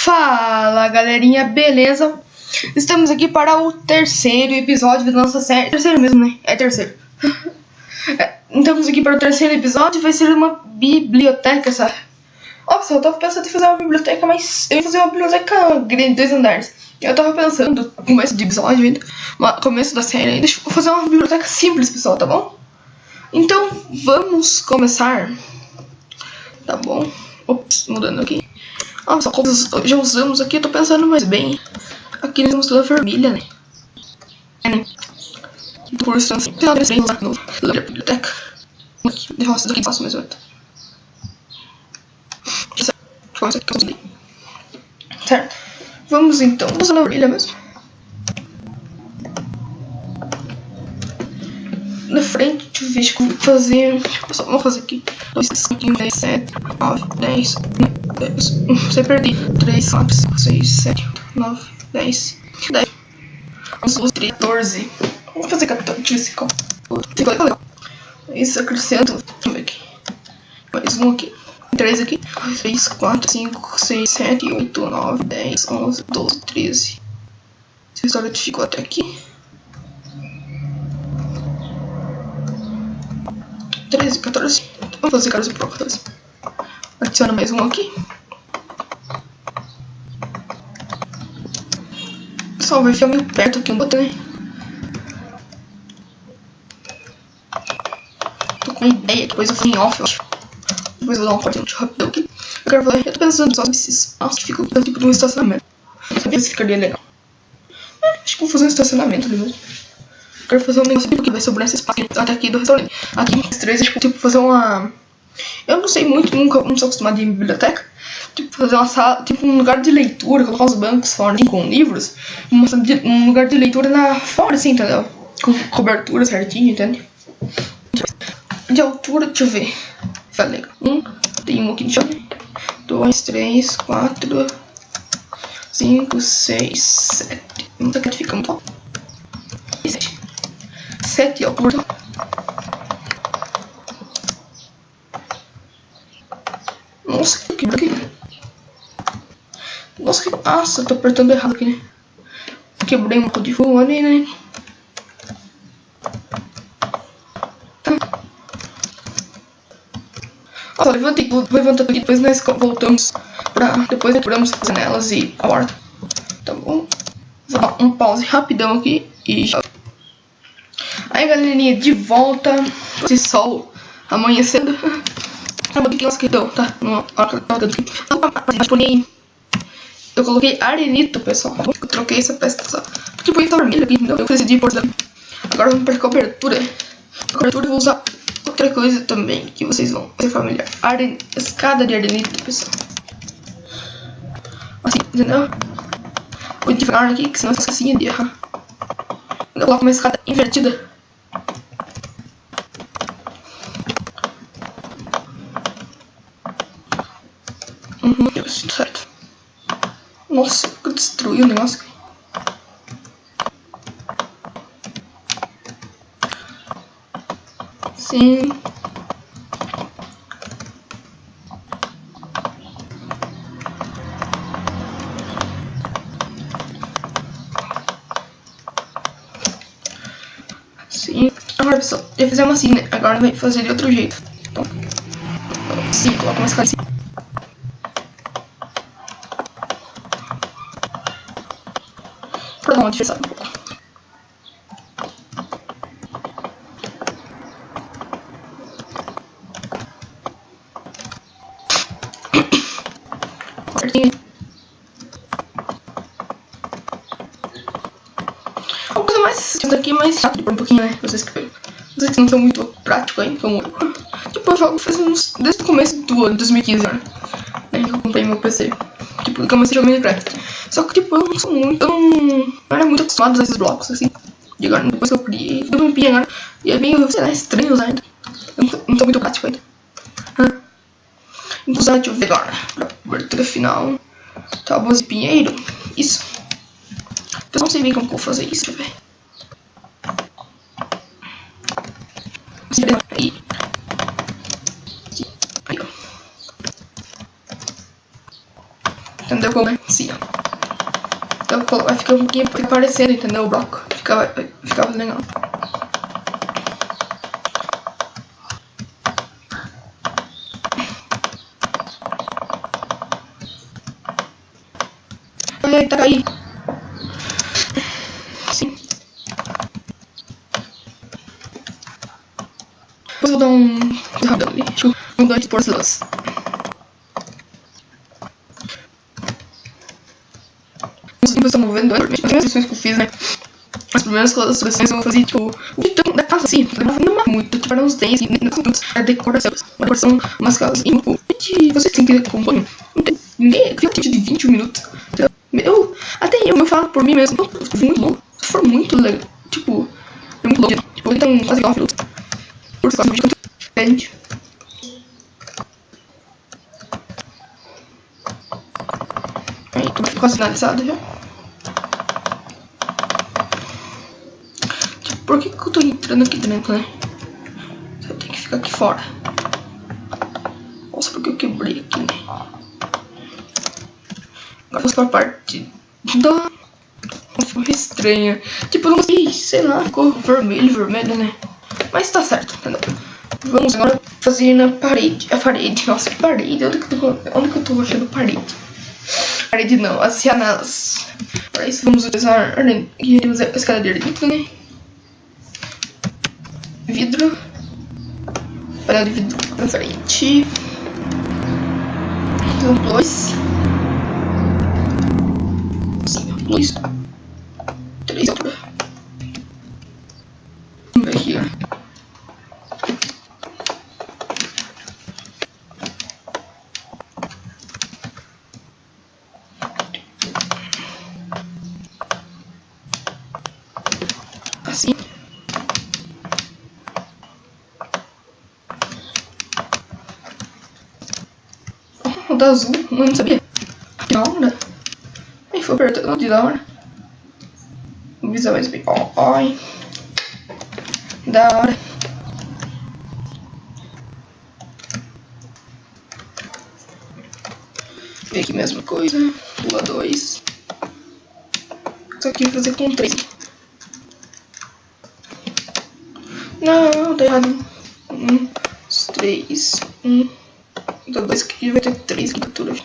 Fala galerinha, beleza? Estamos aqui para o terceiro episódio da nossa série. Terceiro mesmo, né? É terceiro. Estamos aqui para o terceiro episódio. Vai ser uma biblioteca, sabe? Ó, pessoal, eu tava pensando em fazer uma biblioteca, mas eu ia fazer uma biblioteca grande, 2 andares. Eu tava pensando, no começo do episódio ainda, começo da série ainda, deixa eu fazer uma biblioteca simples, pessoal, tá bom? Então, vamos começar. Tá bom? Ops, mudando aqui. Ah, pessoal, como já usamos aqui, eu tô pensando mais bem. Aqui nós temos toda a família, né? Por isso, assim, tem nada bem usar no da biblioteca. Aqui, deixa eu isso daqui fácil mesmo. Certo. Vamos então, vamos usar a orelha mesmo. Na frente, deixa eu ver, acho que eu vou fazer. Pessoal, vamos fazer aqui 2, 5, 10, 7, 9, 10, 10. Você perdi 3, 4, 5, 6, 7, 8, 9, 10, 10. Vamos 14. Vamos fazer 14. Deixa eu ver se ficou legal. Isso, acrescento. Deixa eu ver aqui. Mais um aqui. 3 aqui. 3, 4, 5, 6, 7, 8, 9, 10, 11, 12, 13. Esse restaurante ficou até aqui. 13, 14. Vamos fazer 14 por 14. Adiciona mais um aqui. Pessoal, vai ficar meio perto aqui um botão, né? Tô com uma ideia, depois eu fui em off, eu acho. Depois eu vou dar um corte rápido aqui. Eu tô pensando só nesse espaço que fica tipo de um estacionamento. Sabia se ficaria legal. Acho que vou fazer um estacionamento ali mesmo. Quero fazer um negócio que vai sobrar esse espaço até aqui do restaurante. Aqui nos 3, acho que tipo fazer uma. Eu não sei muito, nunca não sou acostumado em biblioteca. Tipo, fazer uma sala, tipo um lugar de leitura, colocar os bancos fora assim, com livros. Um lugar de leitura na fora, assim, entendeu? Com cobertura certinho, entende? De altura, deixa eu ver. Falei. Tem um aqui, deixa eu ver. 2, 3, 4, 5, 6, 7. Não sei o que fica muito bom. 7 altura. Nossa, que aqui. Nossa, que. Nossa, eu tô apertando errado aqui, né? Quebrei um pouco de rua ali, né? Tá. Ó, levantei tudo, levantando aqui, depois nós voltamos pra. Depois quebramos as janelas e a porta. Tá bom? Vou dar um pause rapidão aqui e já. Aí galerinha, de volta. Esse sol amanhecendo. Nossa, que deu, tá? Eu coloquei arenito, pessoal. Eu troquei essa peça só. Tipo, ele tá vermelho aqui, eu decidi pôr daqui. Agora vamos para cobertura. Cobertura eu vou usar outra coisa também que vocês vão ser familiar. Escada de arenito, pessoal. Assim, entendeu? Vou devagar aqui, que senão eu esqueci de errar. Eu coloco uma escada invertida. Certo. Nossa, eu destruí o negócio aqui. Sim. Sim. Agora pessoal, já fizemos assim, né? Agora vai fazer de outro jeito. Então, sim, coloca uma escada assim. Perdão, deixa eu um pouco. Certinho. Uma coisa mais isso aqui mais chato por um pouquinho, né? Vocês que não são muito práticos aí, como eu. Tipo, eu jogo faz uns. Desde o começo do ano, 2015, né? Aí eu comprei meu PC. Tipo, eu comecei a jogar Minecraft. Só que, tipo, eu não sou muito. Eu não era muito acostumado a esses blocos, assim. E agora, depois que eu criei, eu não vi agora. E é meio, sei lá, estranho usar ainda. Eu não tô muito prático ainda. Vou usar, deixa eu ver agora. Pra cobertura final. Tábuas de pinheiro. Isso. Eu não sei bem como eu vou fazer isso, deixa eu ver. Aí. Aí, ó. entendeu? Como é? Sim, ó. Então vai ficar um pouquinho, fica aparecendo, entendeu? O bloco. Ficava legal. Olha aí, tá aí. Sim. Depois eu vou dar um rapidão ali. Acho que um ganho de porcelãs. Os livros estão movendo as primeiras lições que eu fiz, né? As primeiras colaborações eu fazia, tipo, o que da casa assim, não é muito, tipo, eram uns 10 minutos, a decoração, umas casas, e você tem que acompanhar. Não tem ninguém, eu tinha de 21 minutos. Até eu falo por mim mesmo, foi muito longo, se for muito legal, tipo, é muito longo, tipo, então, quase 9 minutos. Por causa de quanto depende. Aí, tô quase finalizado já. Por que eu tô entrando aqui dentro, né? Eu tenho que ficar aqui fora. Nossa, porque eu quebrei aqui, né? Agora vamos pra parte da... Foi estranha. Tipo, não sei, sei lá, ficou vermelho, né? Mas tá certo, entendeu? Vamos agora fazer na parede. A parede, nossa, que parede? Onde que eu tô achando parede? Parede não, as janelas. Para isso vamos utilizar a escadadeira dentro, né? Vidro, painel de vidro na frente, luz, 3 altura, vamos ver aqui, ó. Assim. Da azul, não sabia. Que da hora. Aí foi apertando de da hora. Visa mais bem. Ai. Da hora. Vem aqui mesma coisa. Pula 2. Só que eu vou fazer com 3. Não, tá errado. 3. 2 aqui vai ter 3 capturas.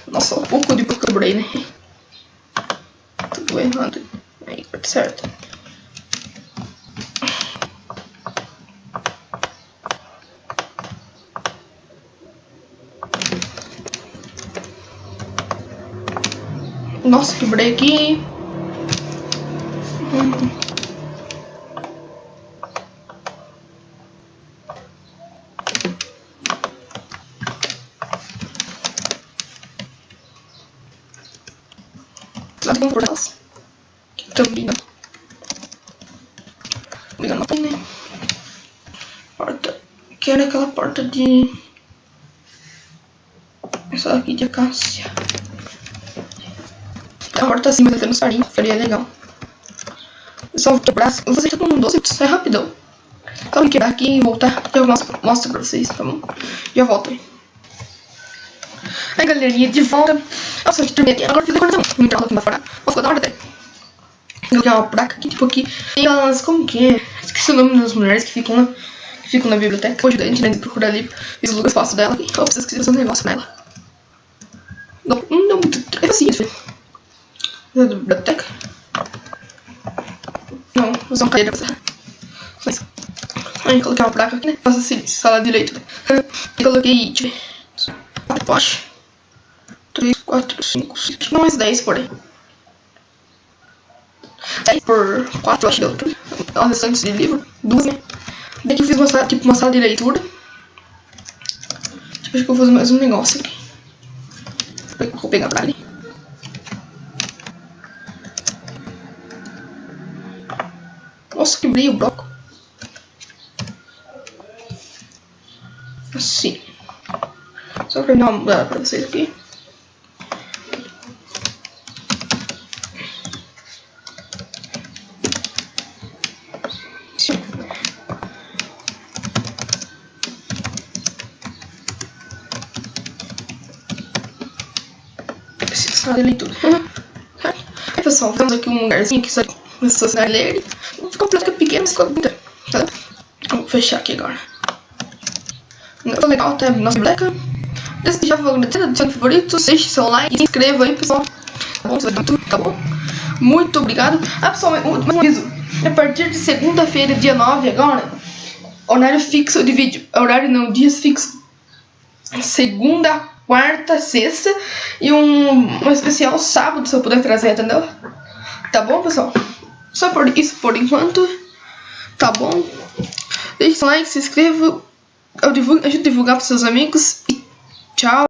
Nossa, um pouco depois que eu quebrei, né? Tudo errado. Aí, tá certo. Nossa, quebrei aqui. Lá tem um portal. Também não. Não tem, né? Porta. Quero aquela porta de... Essa aqui de acácia. A porta assim, mas até no sarinho. Seria legal. Só vou quebrar. Vou fazer tudo num 12 minutos. É rapidão. Só vou quebrar aqui e voltar. Eu mostro pra vocês, tá bom? Já volto aí. Aí, galerinha, de volta. Nossa, eu terminei aqui. Agora eu fiz a decoração. Vou entrar aqui na fora. Nossa, ficou da hora até. Vou colocar uma placa aqui, tipo aqui. Tem elas, como que é? Esqueci o nome das mulheres que ficam na biblioteca. O ajudante, né? De procurar ali os lugares fáceis dela. Eu preciso escrever um negócio nela. Não muito. É assim, isso. Da biblioteca. Não, vou usar uma cadeira pra fazer. Aí, coloquei uma placa aqui, né? Faça assim, sala de leitura. E coloquei, deixa eu ver. 4 potes. 3, 4, 5, 6. Não, mais 10 por aí. 10 por 4, acho que deu tudo. As restantes de livro. 2, né? Daqui eu fiz uma sala de leitura. Acho que eu vou fazer mais um negócio aqui. Vou pegar pra ali. Nossa, quebrei o bloco. Assim. Só pra dar uma mudada pra vocês aqui. delei tudo. Aí, pessoal, vamos aqui um lugarzinho que só as pessoas lerem. Ficou um placa pequeno, mas ficou bonita. Tá? Vamos fechar aqui agora. Ficou legal, tá? Nossa biblioteca. Desde já vou agradecer, adicione favoritos, deixe seu like e se inscreva aí, pessoal. Tá bom? Tá bom? Muito obrigado. Ah, pessoal, mais um aviso. A partir de segunda-feira, dia 9 agora, horário fixo de vídeo. Horário não, dias fixos. Segunda, quarta, sexta e um especial sábado, se eu puder trazer, entendeu? Tá bom, pessoal? Só por isso por enquanto. Tá bom? Deixe seu like, se inscreva. Ajude a divulgar para seus amigos. E tchau.